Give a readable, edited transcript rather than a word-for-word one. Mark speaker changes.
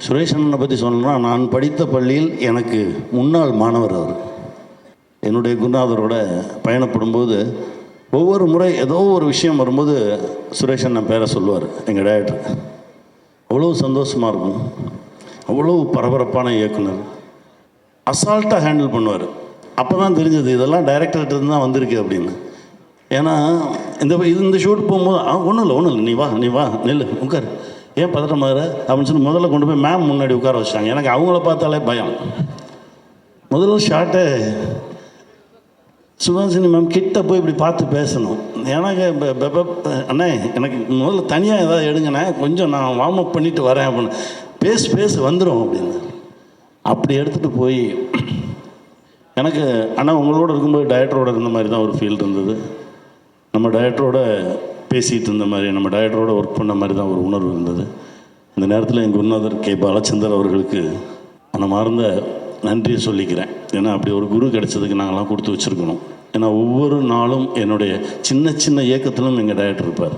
Speaker 1: சுரேஷ் அண்ணனை பற்றி சொல்லணும்னா, நான் படித்த பள்ளியில் எனக்கு முன்னாள் மாணவர் அவர். என்னுடைய குருநாதரோட பயணப்படும்போது ஒவ்வொரு முறை ஏதோ ஒரு விஷயம் வரும்போது சுரேஷ் அண்ணன் பேரை சொல்லுவார். எங்கள் டைரக்டர் அவ்வளோ சந்தோஷமாக இருக்கும். அவ்வளோ பரபரப்பான இயக்குனர், அசால்ட்டாக ஹேண்டில் பண்ணுவார். அப்போ தான் தெரிஞ்சது இதெல்லாம் டைரக்டர்கிட்ட தான் வந்திருக்கு அப்படின்னு. ஏன்னா இந்த ஷூட் போகும்போது ஒன்றும் இல்லை நீ வா நெல் உட்கார், ஏன் பதட்டமாகற அப்படின்னு சொல்லி முதல்ல கொண்டு போய் மேம் முன்னாடி உட்கார வச்சாங்க. எனக்கு அவங்கள பார்த்தாலே பயம். முதல்ல ஷார்ட்டை சுஹாசினி மேம் கிட்ட போய் இப்படி பார்த்து பேசணும். எனக்கு அண்ணே எனக்கு முதல்ல தனியாக ஏதாவது எடுங்கண்ணே, கொஞ்சம் நான் வார்ம் அப் பண்ணிவிட்டு வரேன் அப்படின்னு பேச வந்துடும் அப்படின்னு. அப்படி எடுத்துகிட்டு போய் எனக்கு ஆனால் உங்களோட இருக்கும்போது டைரக்டரோட இருந்த மாதிரி தான் ஒரு ஃபீல் இருந்தது. நம்ம டைரக்டரோட பேசிகிட்டு இருந்த மாதிரி, நம்ம டைரக்டரோட ஒர்க் பண்ண மாதிரி தான் ஒரு உணர்வு இருந்தது. இந்த நேரத்தில் என் குருநாதர் கே பாலச்சந்தர் அவர்களுக்கு மனமார்ந்த நன்றியை சொல்லிக்கிறேன். ஏன்னா அப்படி ஒரு குரு கிடைச்சதுக்கு நாங்கள்லாம் கொடுத்து வச்சுருக்கணும். ஏன்னா ஒவ்வொரு நாளும் என்னுடைய சின்ன சின்ன இயக்கத்திலும் எங்கள் டைரக்டர் இருப்பார்.